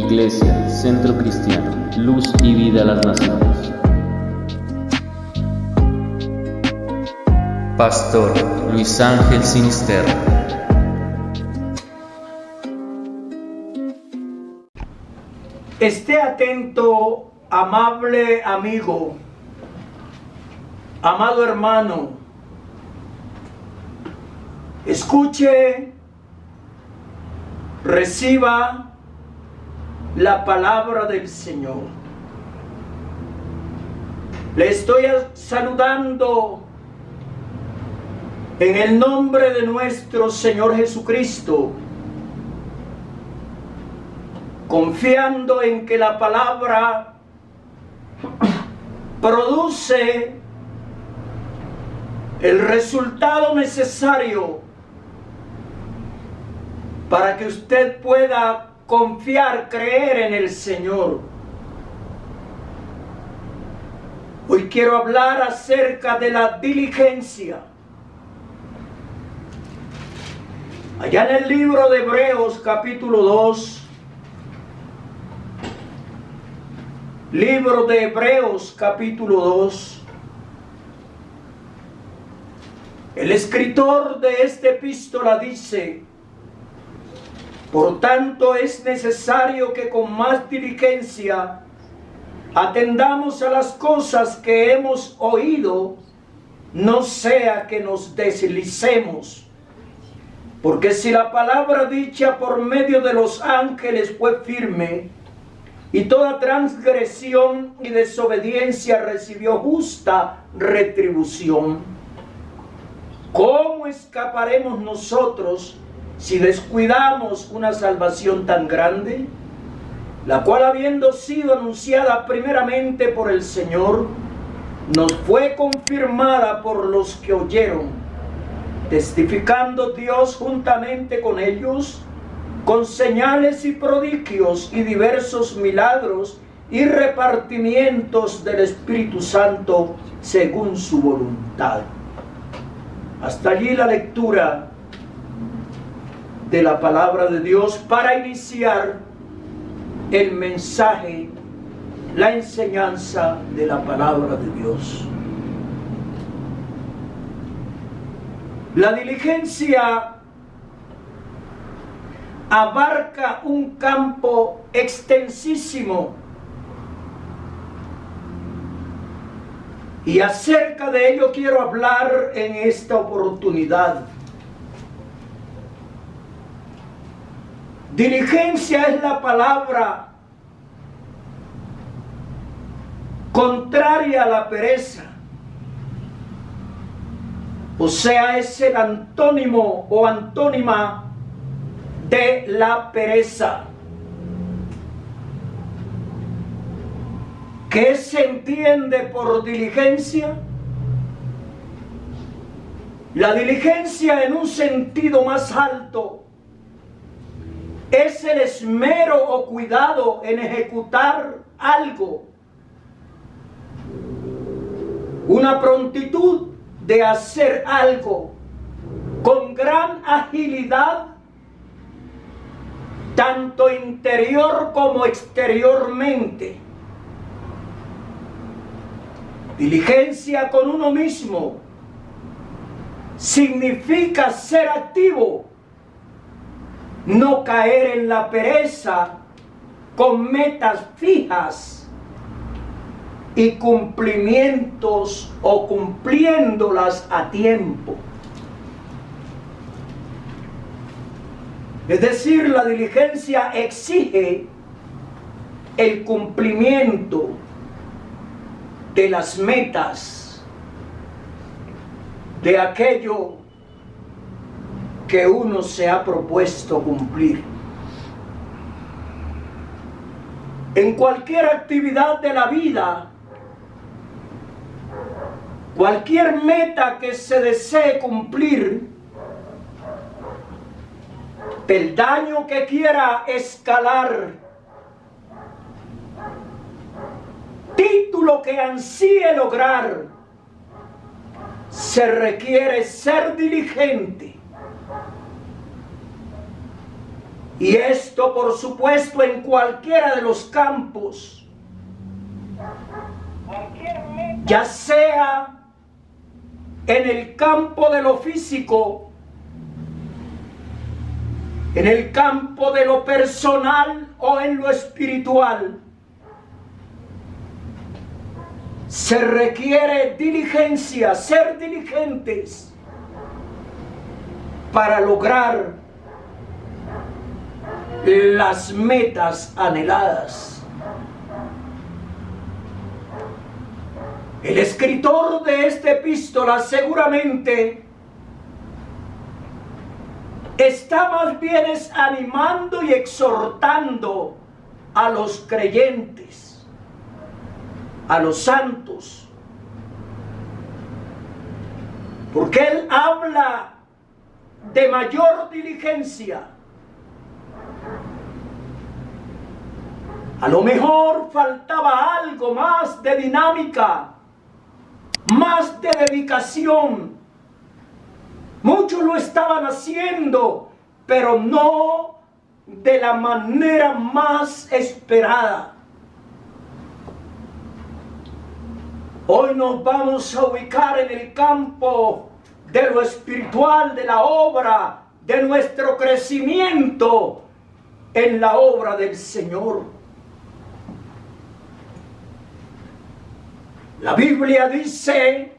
Iglesia, Centro Cristiano, Luz y Vida a las Naciones. Pastor Luis Ángel Sinisterra. Esté atento, amable amigo, amado hermano. Escuche, reciba la palabra del Señor. Le estoy saludando en el nombre de nuestro Señor Jesucristo, confiando en que la palabra produce el resultado necesario para que usted pueda confiar, creer en el Señor. Hoy quiero hablar acerca de la diligencia. Allá en el libro de Hebreos capítulo 2, libro de Hebreos capítulo 2, el escritor de esta epístola dice: por tanto es necesario que con más diligencia atendamos a las cosas que hemos oído, no sea que nos deslicemos. Porque si la palabra dicha por medio de los ángeles fue firme, y toda transgresión y desobediencia recibió justa retribución, ¿cómo escaparemos nosotros si descuidamos una salvación tan grande, la cual, habiendo sido anunciada primeramente por el Señor, nos fue confirmada por los que oyeron, testificando Dios juntamente con ellos, con señales y prodigios y diversos milagros y repartimientos del Espíritu Santo según su voluntad? Hasta allí la lectura de la palabra de Dios para iniciar el mensaje, la enseñanza de la palabra de Dios. La diligencia abarca un campo extensísimo, y acerca de ello quiero hablar en esta oportunidad. Diligencia es la palabra contraria a la pereza, o sea, es el antónimo o antónima de la pereza. ¿Qué se entiende por diligencia? La diligencia, en un sentido más alto, es el esmero o cuidado en ejecutar algo, una prontitud de hacer algo con gran agilidad, tanto interior como exteriormente. Diligencia con uno mismo significa ser activo, no caer en la pereza, con metas fijas y cumplimientos o cumpliéndolas a tiempo. Es decir, la diligencia exige el cumplimiento de las metas, de aquello que uno se ha propuesto cumplir. En cualquier actividad de la vida, cualquier meta que se desee cumplir, peldaño que quiera escalar, título que ansíe lograr, se requiere ser diligente. Y esto, por supuesto, en cualquiera de los campos, ya sea en el campo de lo físico, en el campo de lo personal o en lo espiritual, se requiere diligencia, ser diligentes para lograr las metas anheladas. El escritor de esta epístola seguramente está más bien animando y exhortando a los creyentes, a los santos, porque él habla de mayor diligencia. A lo mejor faltaba algo más de dinámica, más de dedicación. Muchos lo estaban haciendo, pero no de la manera más esperada. Hoy nos vamos a ubicar en el campo de lo espiritual, de la obra, de nuestro crecimiento en la obra del Señor. La Biblia dice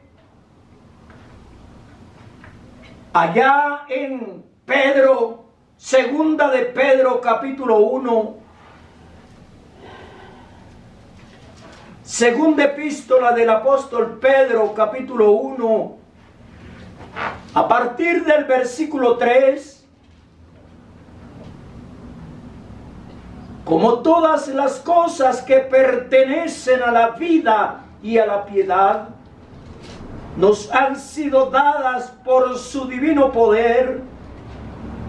allá en Pedro, segunda de Pedro capítulo 1, segunda epístola del apóstol Pedro capítulo 1, a partir del versículo 3, como todas las cosas que pertenecen a la vida y a la piedad, nos han sido dadas por su divino poder,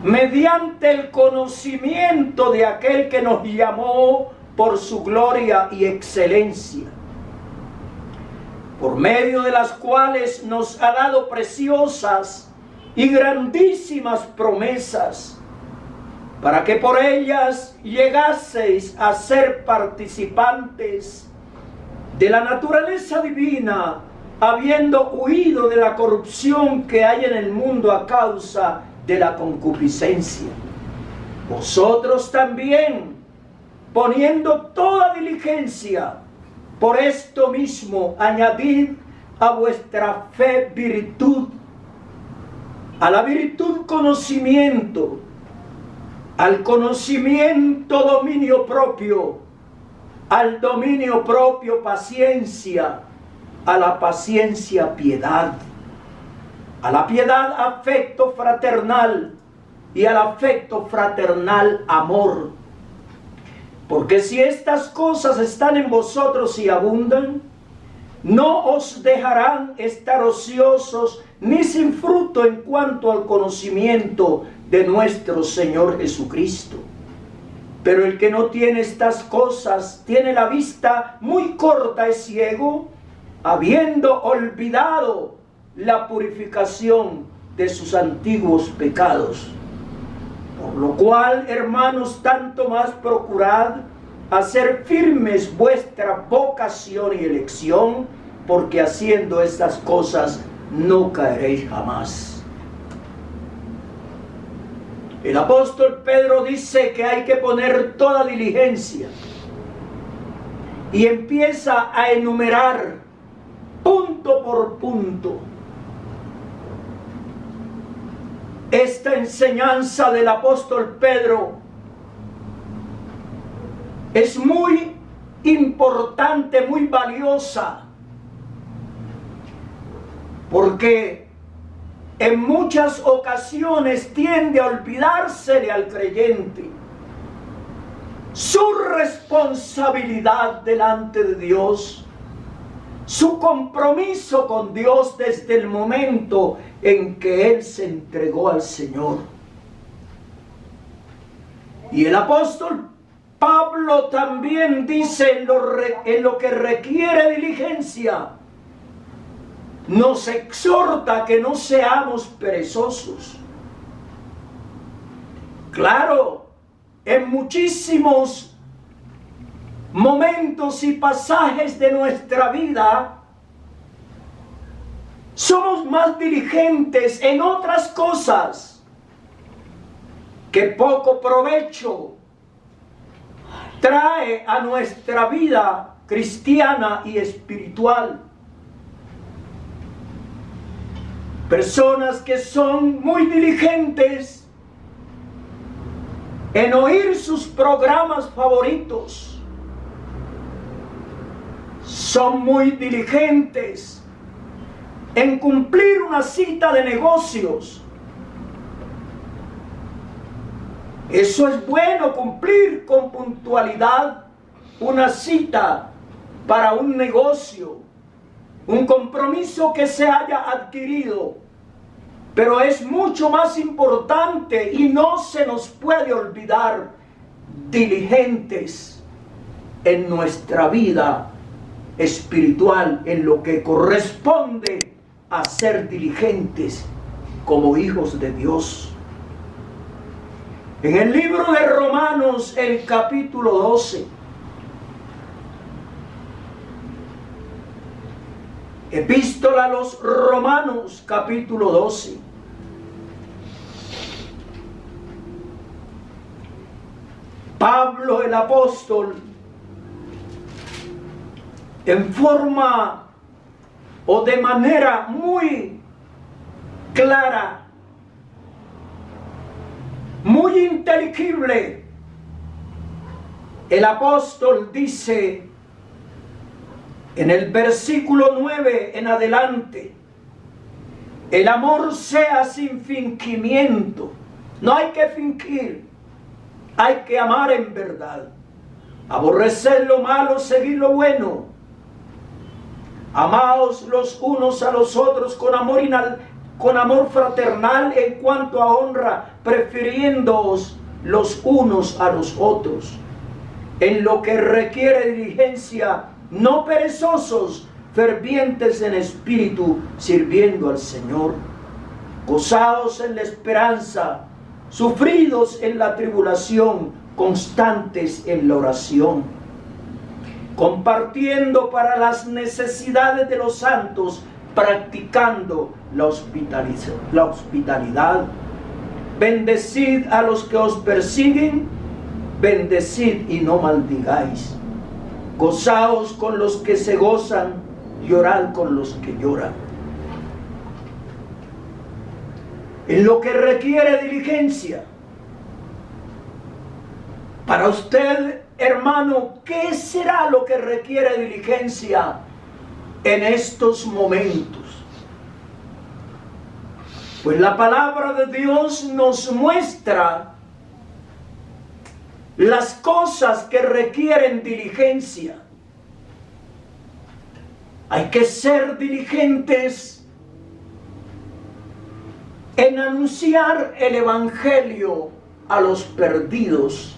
mediante el conocimiento de aquel que nos llamó por su gloria y excelencia, por medio de las cuales nos ha dado preciosas y grandísimas promesas, para que por ellas llegaseis a ser participantes de la naturaleza divina, habiendo huido de la corrupción que hay en el mundo a causa de la concupiscencia. Vosotros también, poniendo toda diligencia, por esto mismo añadid a vuestra fe virtud, a la virtud conocimiento, al conocimiento dominio propio, al dominio propio paciencia, a la paciencia piedad, a la piedad afecto fraternal y al afecto fraternal amor. Porque si estas cosas están en vosotros y abundan, no os dejarán estar ociosos ni sin fruto en cuanto al conocimiento de nuestro Señor Jesucristo. Pero el que no tiene estas cosas tiene la vista muy corta, es ciego, habiendo olvidado la purificación de sus antiguos pecados. Por lo cual, hermanos, tanto más procurad hacer firmes vuestra vocación y elección, porque haciendo estas cosas no caeréis jamás. El apóstol Pedro dice que hay que poner toda diligencia y empieza a enumerar punto por punto esta enseñanza del apóstol Pedro. Es muy importante, muy valiosa, porque en muchas ocasiones tiende a olvidársele al creyente su responsabilidad delante de Dios, su compromiso con Dios desde el momento en que él se entregó al Señor. Y el apóstol Pablo también dice en lo que requiere diligencia, nos exhorta que no seamos perezosos. Claro, en muchísimos momentos y pasajes de nuestra vida somos más diligentes en otras cosas que poco provecho trae a nuestra vida cristiana y espiritual. Personas que son muy diligentes en oír sus programas favoritos, son muy diligentes en cumplir una cita de negocios. Eso es bueno, cumplir con puntualidad una cita para un negocio, un compromiso que se haya adquirido. Pero es mucho más importante y no se nos puede olvidar, diligentes en nuestra vida espiritual, en lo que corresponde a ser diligentes como hijos de Dios. En el libro de Romanos, el capítulo 12, Epístola a los Romanos, capítulo 12. Pablo el apóstol, en forma o de manera muy clara, muy inteligible, el apóstol dice en el versículo 9 en adelante: el amor sea sin fingimiento. No hay que fingir, hay que amar en verdad. Aborrecer lo malo, seguir lo bueno. Amaos los unos a los otros con amor fraternal, en cuanto a honra, prefiriéndoos los unos a los otros. En lo que requiere diligencia, no perezosos, fervientes en espíritu, sirviendo al Señor. Gozados en la esperanza, sufridos en la tribulación, constantes en la oración, compartiendo para las necesidades de los santos, practicando la hospitalidad. Bendecid a los que os persiguen, bendecid y no maldigáis. Gozaos con los que se gozan, llorad con los que lloran. En lo que requiere diligencia. Para usted, hermano, ¿qué será lo que requiere diligencia en estos momentos? Pues la palabra de Dios nos muestra las cosas que requieren diligencia. Hay que ser diligentes en anunciar el evangelio a los perdidos.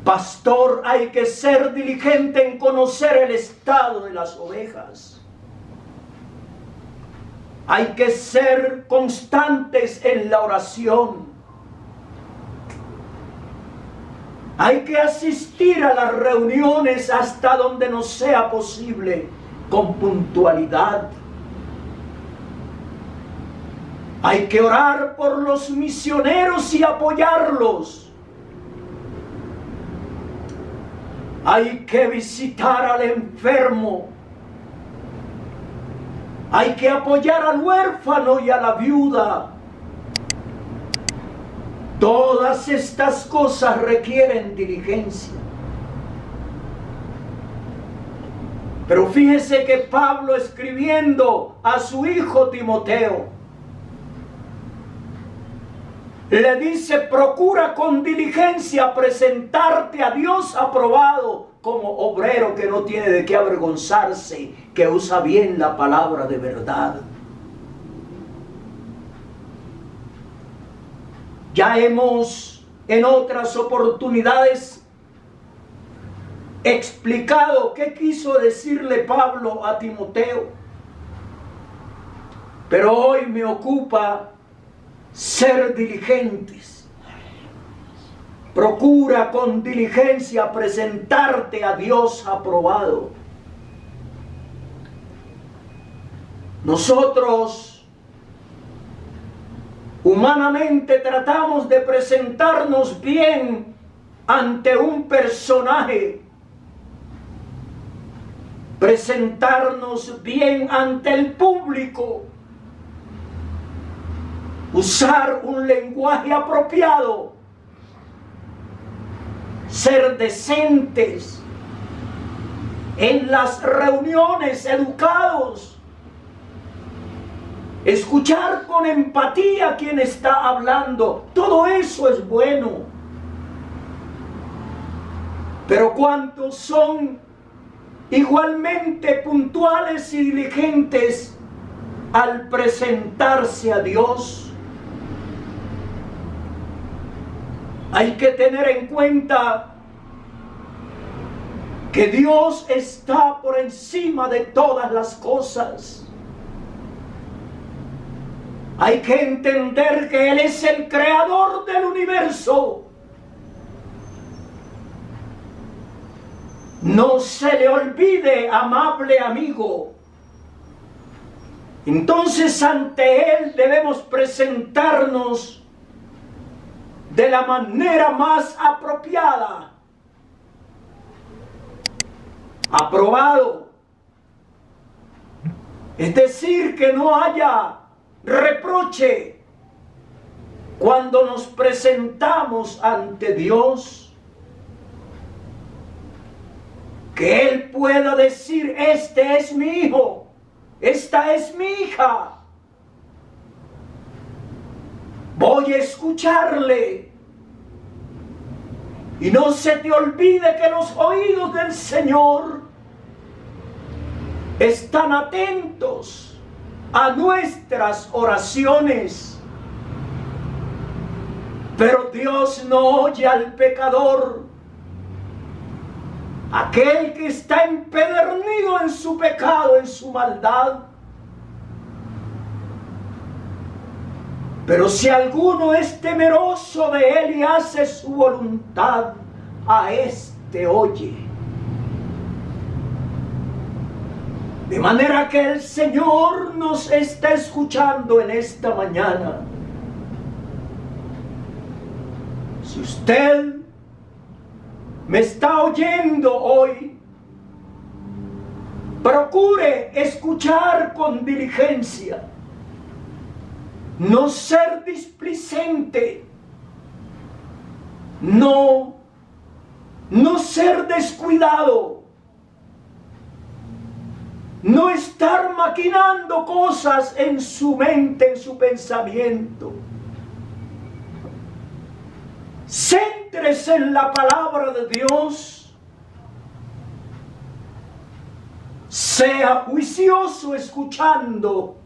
Pastor, hay que ser diligente en conocer el estado de las ovejas. Hay que ser constantes en la oración. Hay que asistir a las reuniones hasta donde nos sea posible, con puntualidad. Hay que orar por los misioneros y apoyarlos. Hay que visitar al enfermo. Hay que apoyar al huérfano y a la viuda. Todas estas cosas requieren diligencia. Pero fíjese que Pablo, escribiendo a su hijo Timoteo, le dice: procura con diligencia presentarte a Dios aprobado, como obrero que no tiene de qué avergonzarse, que usa bien la palabra de verdad. Ya hemos en otras oportunidades explicado qué quiso decirle Pablo a Timoteo, pero hoy me ocupa ser diligentes. Procura con diligencia presentarte a Dios aprobado. Nosotros humanamente tratamos de presentarnos bien ante un personaje, presentarnos bien ante el público, usar un lenguaje apropiado, ser decentes en las reuniones, educados, escuchar con empatía a quien está hablando. Todo eso es bueno. Pero ¿cuántos son igualmente puntuales y diligentes al presentarse a Dios? Hay que tener en cuenta que Dios está por encima de todas las cosas. Hay que entender que Él es el creador del universo. No se le olvide, amable amigo. Entonces ante Él debemos presentarnos de la manera más apropiada, aprobado. Es decir, que no haya reproche cuando nos presentamos ante Dios, que Él pueda decir: este es mi hijo, esta es mi hija, voy a escucharle. Y no se te olvide que los oídos del Señor están atentos a nuestras oraciones. Pero Dios no oye al pecador, aquel que está empedernido en su pecado, en su maldad. Pero si alguno es temeroso de Él y hace su voluntad, a éste oye. De manera que el Señor nos está escuchando en esta mañana. Si usted me está oyendo hoy, procure escuchar con diligencia. No ser displicente, no ser descuidado, no estar maquinando cosas en su mente, en su pensamiento. Céntrese en la palabra de Dios, sea juicioso escuchando.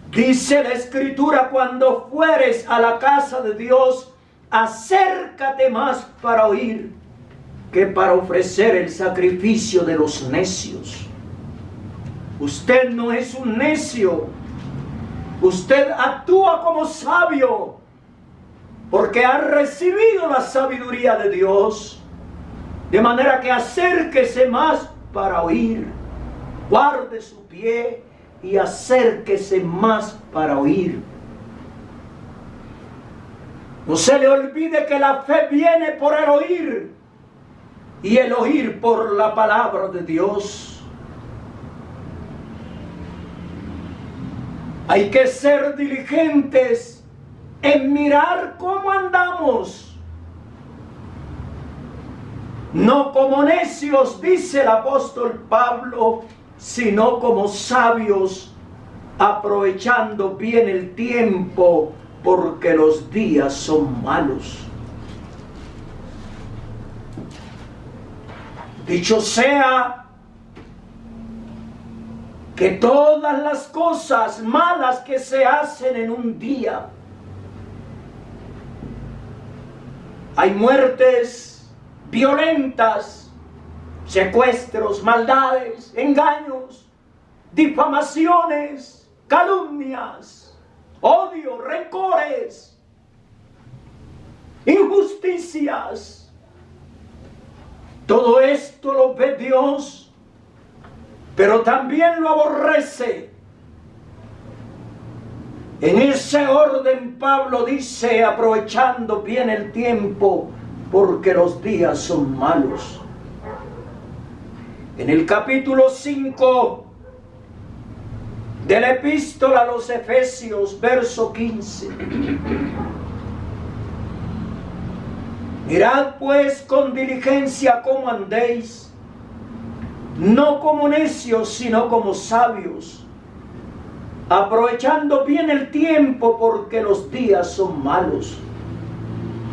Dice la Escritura: cuando fueres a la casa de Dios, acércate más para oír que para ofrecer el sacrificio de los necios. Usted no es un necio, usted actúa como sabio, porque ha recibido la sabiduría de Dios. De manera que acérquese más para oír, guarde su pie y acérquese más para oír. No se le olvide que la fe viene por el oír y el oír por la palabra de Dios. Hay que ser diligentes en mirar cómo andamos, no como necios, dice el apóstol Pablo, sino como sabios, aprovechando bien el tiempo, porque los días son malos. Dicho sea que todas las cosas malas que se hacen en un día, hay muertes violentas, secuestros, maldades, engaños, difamaciones, calumnias, odio, rencores. injusticias. Todo esto lo ve Dios, pero también lo aborrece. En ese orden Pablo dice, aprovechando bien el tiempo, porque los días son malos. En el capítulo 5 de la epístola a los Efesios, verso 15. Mirad pues con diligencia cómo andéis, no como necios, sino como sabios, aprovechando bien el tiempo, porque los días son malos.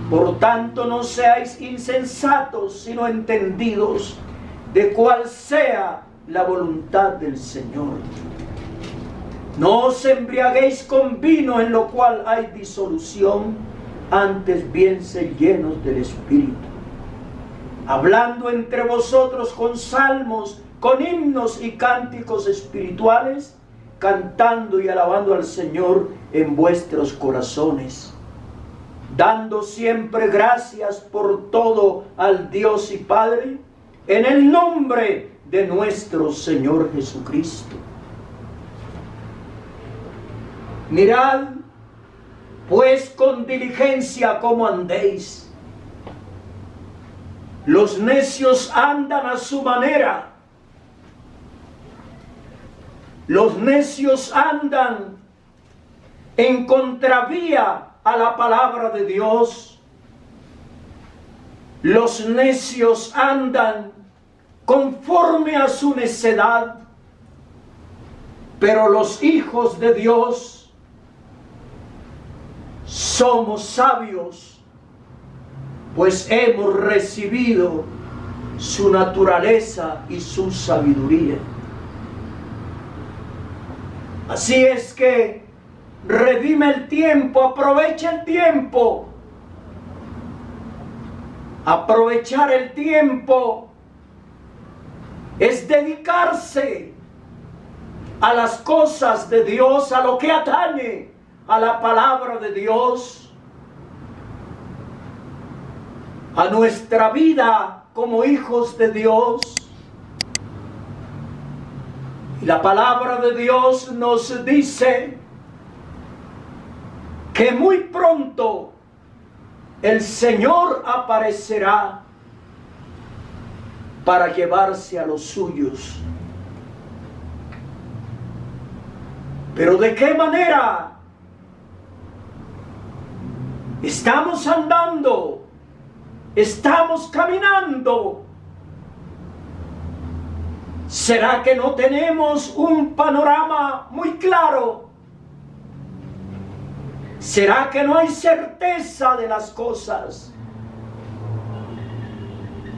Por tanto, no seáis insensatos, sino entendidos de cuál sea la voluntad del Señor. No os embriaguéis con vino, en lo cual hay disolución, antes bien sed llenos del Espíritu, hablando entre vosotros con salmos, con himnos y cánticos espirituales, cantando y alabando al Señor en vuestros corazones, dando siempre gracias por todo al Dios y Padre, en el nombre de nuestro Señor Jesucristo. Mirad pues con diligencia cómo andéis. Los necios andan a su manera. Los necios andan en contravía a la palabra de Dios. Los necios andan conforme a su necedad. Pero los hijos de Dios somos sabios, pues hemos recibido su naturaleza y su sabiduría. Así es que redime el tiempo, aprovecha el tiempo. Aprovechar el tiempo es dedicarse a las cosas de Dios, a lo que atañe a la palabra de Dios, a nuestra vida como hijos de Dios. Y la palabra de Dios nos dice que muy pronto el Señor aparecerá para llevarse a los suyos. Pero ¿de qué manera estamos andando? ¿Estamos caminando? ¿Será que no tenemos un panorama muy claro? ¿Será que no hay certeza de las cosas?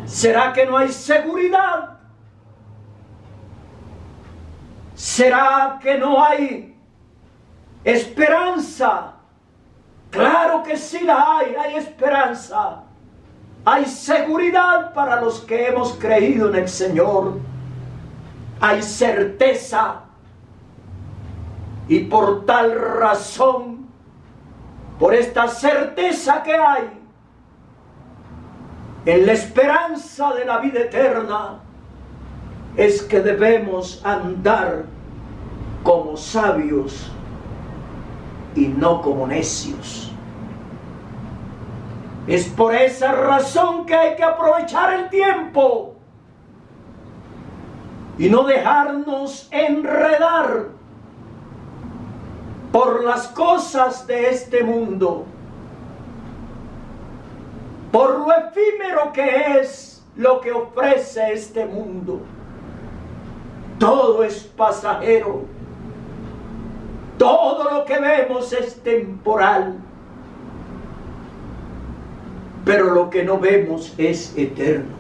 ¿Será que no hay seguridad? ¿Será que no hay esperanza? Claro que sí la hay esperanza. Hay seguridad para los que hemos creído en el Señor. Hay certeza. Y por tal razón, por esta certeza que hay en la esperanza de la vida eterna, es que debemos andar como sabios y no como necios. Es por esa razón que hay que aprovechar el tiempo y no dejarnos enredar por las cosas de este mundo, por lo efímero que es lo que ofrece este mundo. Todo es pasajero. Todo lo que vemos es temporal. Pero lo que no vemos es eterno.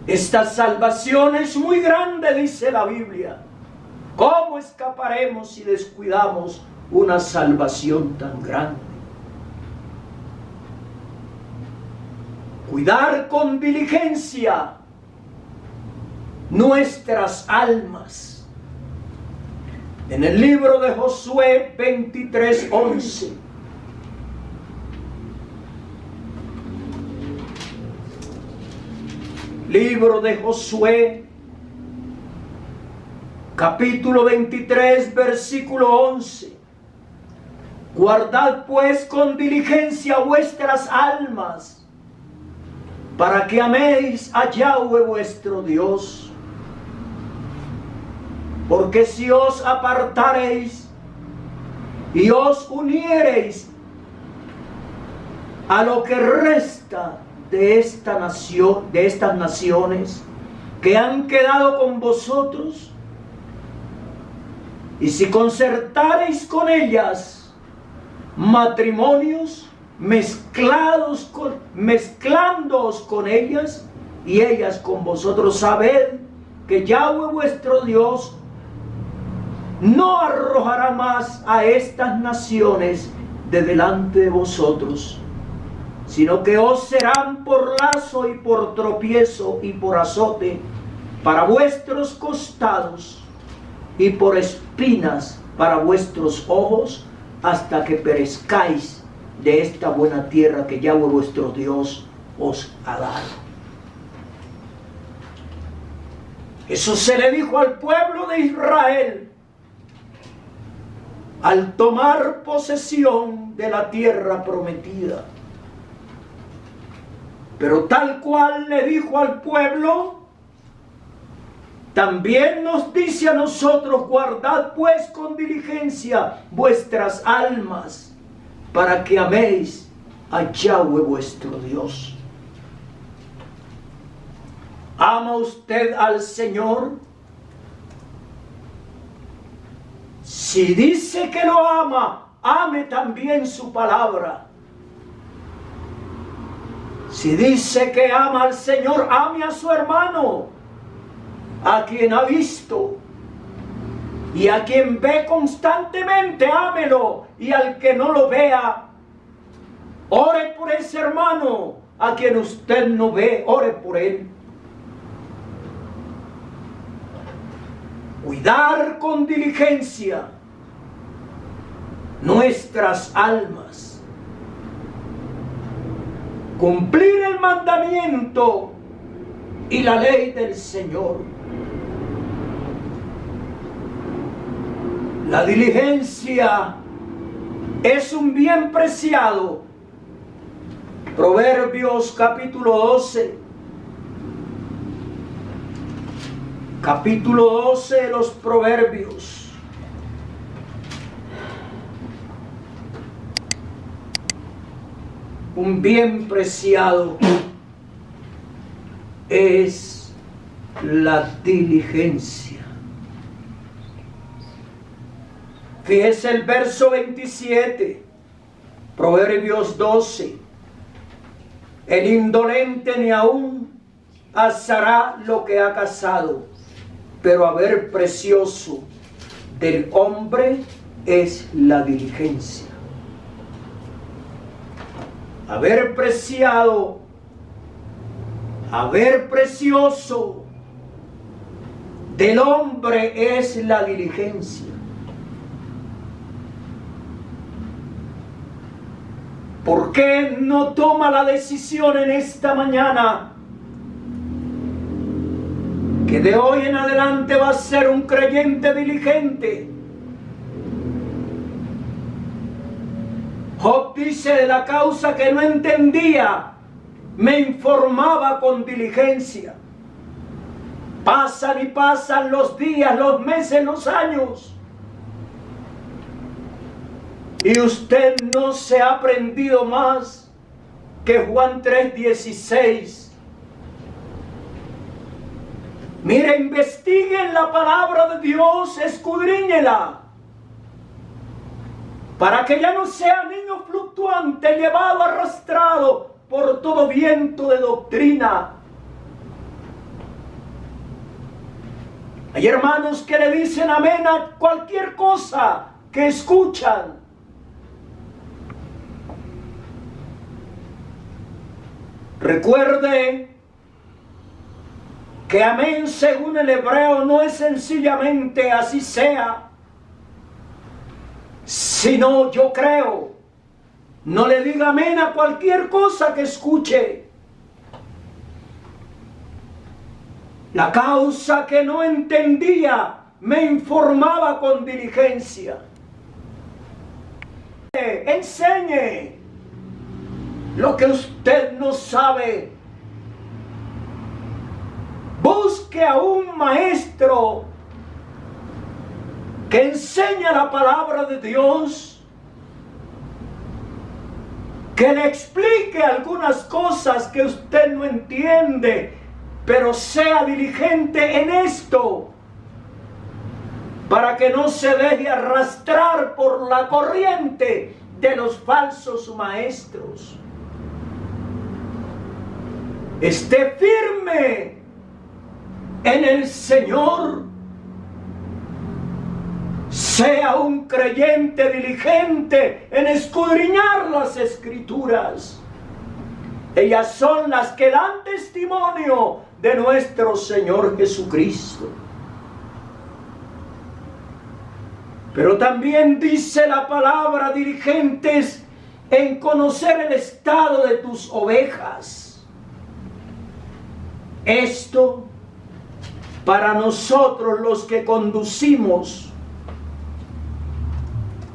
Esta salvación es muy grande, dice la Biblia. ¿Cómo escaparemos si descuidamos una salvación tan grande? Cuidar con diligencia nuestras almas. En el libro de Josué 23:11 Libro de Josué, capítulo 23, versículo 11. Guardad pues con diligencia vuestras almas, para que améis a Yahweh vuestro Dios. Porque si os apartareis y os uniereis a lo que resta de esta nación, de estas naciones que han quedado con vosotros, y si concertareis con ellas matrimonios mezclándoos con ellas y ellas con vosotros, sabed que Yahweh vuestro Dios no arrojará más a estas naciones de delante de vosotros, sino que os serán por lazo y por tropiezo y por azote para vuestros costados y por espinas para vuestros ojos, hasta que perezcáis de esta buena tierra que Yahweh vuestro Dios os ha dado. Eso se le dijo al pueblo de Israel al tomar posesión de la tierra prometida. Pero tal cual le dijo al pueblo, también nos dice a nosotros: guardad pues con diligencia vuestras almas, para que améis a Yahweh vuestro Dios. ¿Ama usted al Señor? Si dice que lo ama, ame también su palabra. Si dice que ama al Señor, ame a su hermano, a quien ha visto y a quien ve constantemente, ámelo. Y al que no lo vea, ore por ese hermano a quien usted no ve, ore por él. Cuidar con diligencia nuestras almas, cumplir el mandamiento y la ley del Señor. La diligencia es un bien preciado. Proverbios capítulo 12. Capítulo 12 de los Proverbios. Un bien preciado es la diligencia. Fíjese el verso 27, Proverbios 12. El indolente ni aún asará lo que ha cazado, pero haber precioso del hombre es la diligencia. Haber preciado, haber precioso del hombre es la diligencia. ¿Por qué no toma la decisión en esta mañana que de hoy en adelante va a ser un creyente diligente? Job dice: de la causa que no entendía, me informaba con diligencia. Pasan y pasan los días, los meses, los años, y usted no se ha aprendido más que Juan 3:16. Mire, investiguen la palabra de Dios, escudriñela, para que ya no sea niño fluctuante, llevado, arrastrado por todo viento de doctrina. Hay hermanos que le dicen amén a cualquier cosa que escuchan. Recuerde que amén, según el hebreo, no es sencillamente así sea, sino yo creo. No le diga amén a cualquier cosa que escuche. La causa que no entendía me informaba con diligencia. Enseñe lo que usted no sabe. Busque a un maestro que enseña la palabra de Dios, que le explique algunas cosas que usted no entiende, pero sea diligente en esto, para que no se deje arrastrar por la corriente de los falsos maestros. Esté firme en el Señor. Sea un creyente diligente en escudriñar las Escrituras. Ellas son las que dan testimonio de nuestro Señor Jesucristo. Pero también dice la palabra, diligentes en conocer el estado de tus ovejas. Esto para nosotros los que conducimos,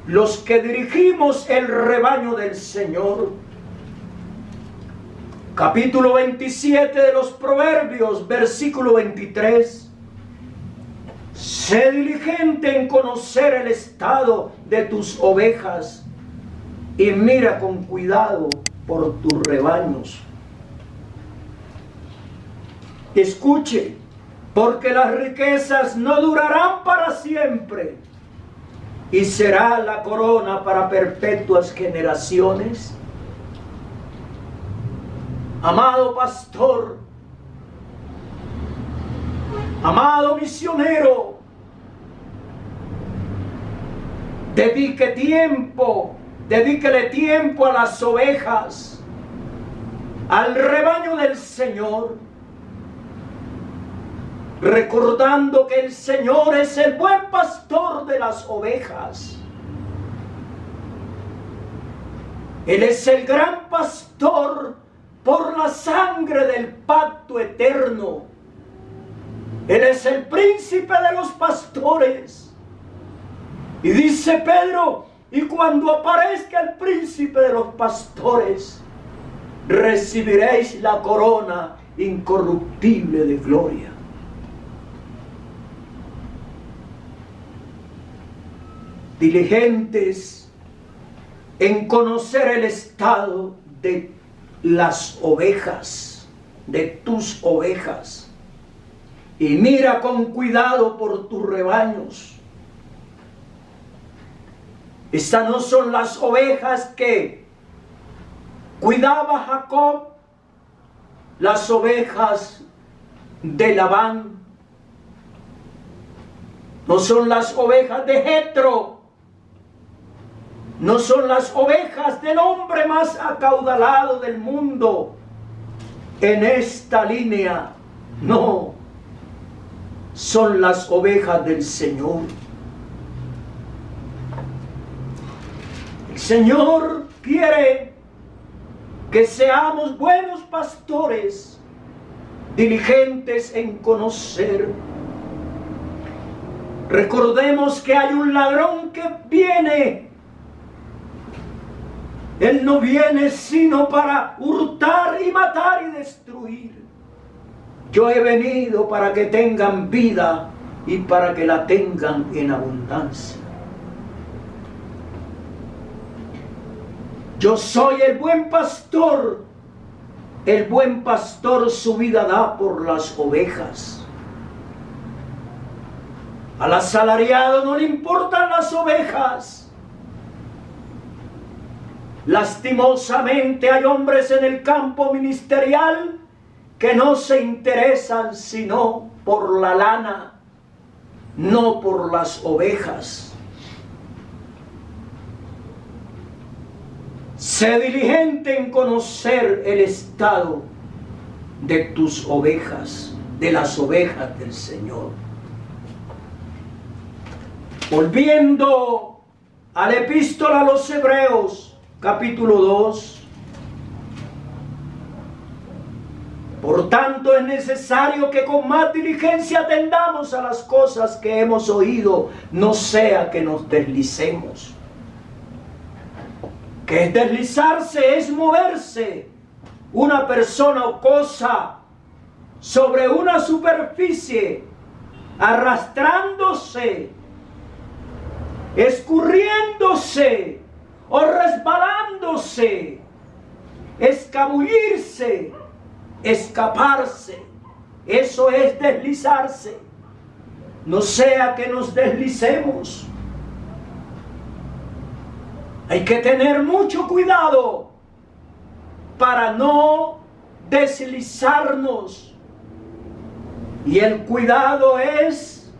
los que dirigimos el rebaño del Señor. Capítulo 27 de los Proverbios, versículo 23. Sé diligente en conocer el estado de tus ovejas y mira con cuidado por tus rebaños. Escuche, porque las riquezas no durarán para siempre y será la corona para perpetuas generaciones. Amado pastor, amado misionero, dedíquele tiempo a las ovejas, al rebaño del Señor, recordando que el Señor es el buen pastor de las ovejas. Él es el gran pastor por la sangre del pacto eterno. Él es el príncipe de los pastores. Y dice Pedro, y cuando aparezca el príncipe de los pastores, recibiréis la corona incorruptible de gloria. Diligentes en conocer el estado de las ovejas, de tus ovejas, y mira con cuidado por tus rebaños. Estas no son las ovejas que cuidaba Jacob, las ovejas de Labán, no son las ovejas de Jetro, no son las ovejas del hombre más acaudalado del mundo en esta línea, no, son las ovejas del Señor. El Señor quiere que seamos buenos pastores, diligentes en conocer. Recordemos que hay un ladrón que viene. Él no viene sino para hurtar y matar y destruir. Yo he venido para que tengan vida y para que la tengan en abundancia. Yo soy el buen pastor. El buen pastor su vida da por las ovejas. Al asalariado no le importan las ovejas. Lastimosamente hay hombres en el campo ministerial que no se interesan sino por la lana, no por las ovejas. Sé diligente en conocer el estado de tus ovejas, de las ovejas del Señor. Volviendo a la epístola a los Hebreos, capítulo 2. Por tanto, es necesario que con más diligencia atendamos a las cosas que hemos oído, no sea que nos deslicemos. Que es deslizarse, es moverse una persona o cosa sobre una superficie, arrastrándose, escurriéndose o resbalándose, escabullirse, escaparse. Eso es deslizarse. No sea que nos deslicemos. Hay que tener mucho cuidado para no deslizarnos. Y el cuidado es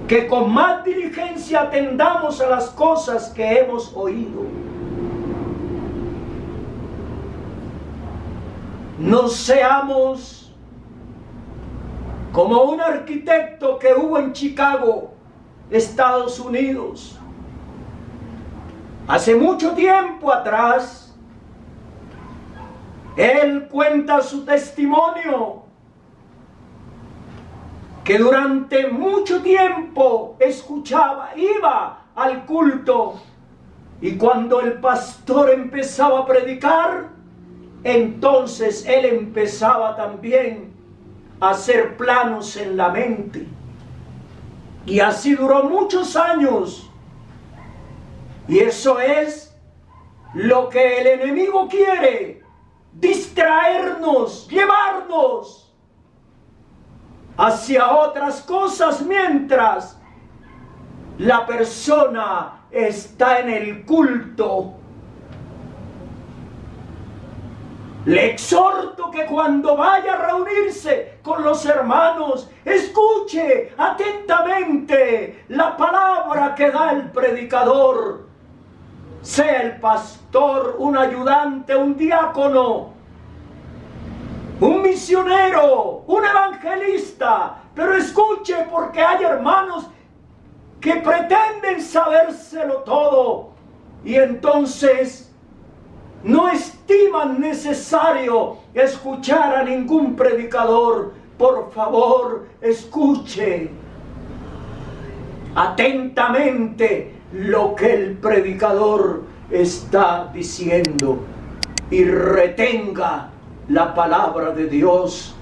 que con más diligencia atendamos a las cosas que hemos oído. No seamos como un arquitecto que hubo en Chicago, Estados Unidos. Hace mucho tiempo atrás, él cuenta su testimonio, que durante mucho tiempo iba al culto, y cuando el pastor empezaba a predicar, entonces él empezaba también a hacer planos en la mente. Y así duró muchos años. Y eso es lo que el enemigo quiere: distraernos, llevarnos hacia otras cosas mientras la persona está en el culto. Le exhorto que cuando vaya a reunirse con los hermanos, escuche atentamente la palabra que da el predicador. Sea el pastor, un ayudante, un diácono, un misionero, un evangelista. Pero escuche, porque hay hermanos que pretenden sabérselo todo y entonces no estiman necesario escuchar a ningún predicador. Por favor, escuche atentamente lo que el predicador está diciendo y retenga la palabra de Dios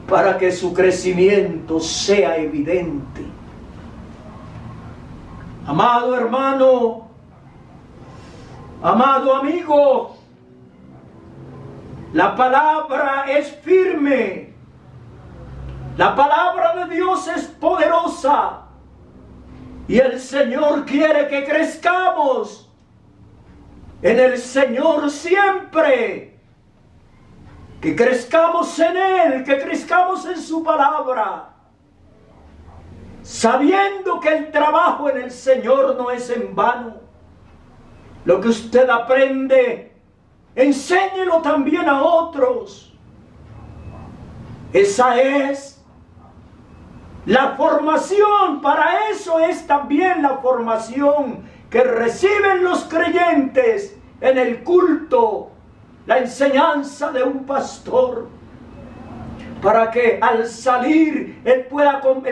para que su crecimiento sea evidente. Amado hermano, amado amigo, la palabra es firme. La palabra de Dios es poderosa. Y el Señor quiere que crezcamos en el Señor siempre. Que crezcamos en Él, que crezcamos en su palabra. Sabiendo que el trabajo en el Señor no es en vano. Lo que usted aprende, enséñelo también a otros. Esa es la formación. Para eso es también la formación que reciben los creyentes en el culto, la enseñanza de un pastor, para que al salir el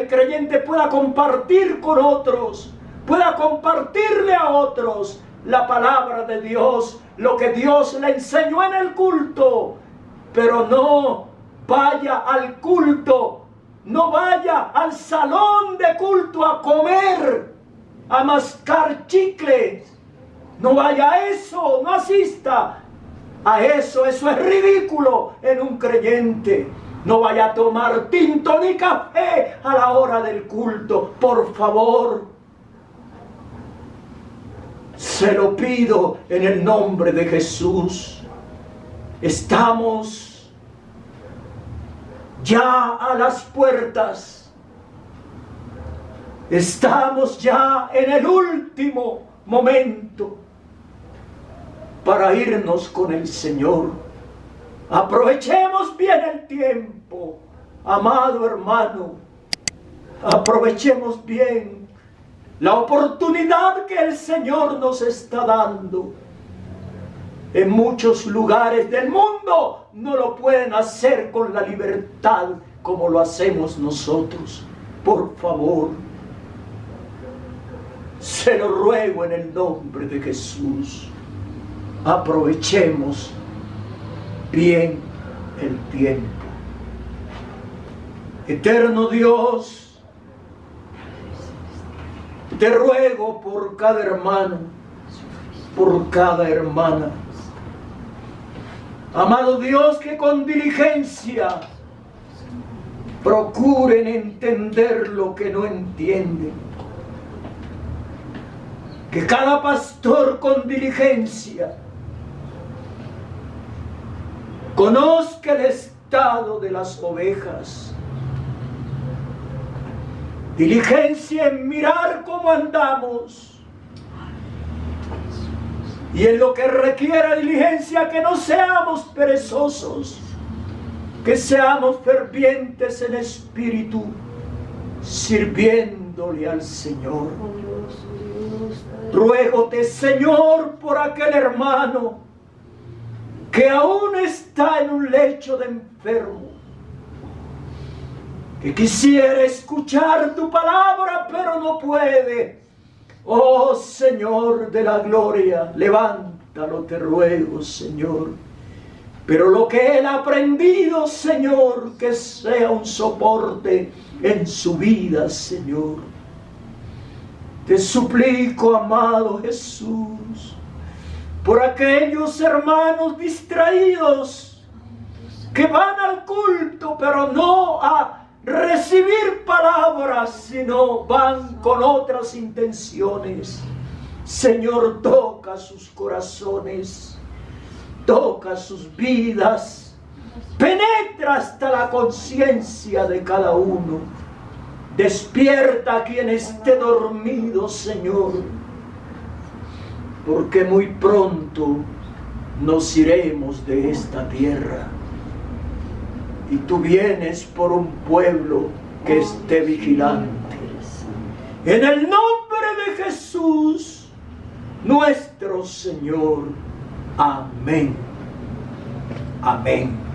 creyente pueda compartir con otros, pueda compartirle a otros la palabra de Dios, lo que Dios le enseñó en el culto. Pero no vaya al culto, no vaya al salón de culto a comer, a mascar chicles. No vaya a eso, no asista a eso. Eso es ridículo en un creyente. No vaya a tomar tinto ni café a la hora del culto, por favor. Se lo pido en el nombre de Jesús. Estamos ya a las puertas. Estamos ya en el último momento para irnos con el Señor. Aprovechemos bien el tiempo, amado hermano. Aprovechemos bien la oportunidad que el Señor nos está dando. En muchos lugares del mundo no lo pueden hacer con la libertad como lo hacemos nosotros. Por favor, se lo ruego en el nombre de Jesús. Aprovechemos bien el tiempo. Eterno Dios, te ruego por cada hermano, por cada hermana. Amado Dios, que con diligencia procuren entender lo que no entienden. Que cada pastor con diligencia conozca el estado de las ovejas. Diligencia en mirar cómo andamos. Y en lo que requiera diligencia, que no seamos perezosos, que seamos fervientes en espíritu, sirviéndole al Señor. Ruégote, Señor, por aquel hermano que aún está en un lecho de enfermo, que quisiera escuchar tu palabra, pero no puede. Oh Señor de la gloria, levántalo, te ruego, Señor. Pero lo que él ha aprendido, Señor, que sea un soporte en su vida, Señor. Te suplico, amado Jesús, por aquellos hermanos distraídos que van al culto, pero no a recibir palabras, sino van con otras intenciones. Señor, toca sus corazones, toca sus vidas, penetra hasta la conciencia de cada uno. Despierta a quien esté dormido, Señor, porque muy pronto nos iremos de esta tierra. Y tú vienes por un pueblo que esté vigilante. En el nombre de Jesús, nuestro Señor. Amén. Amén.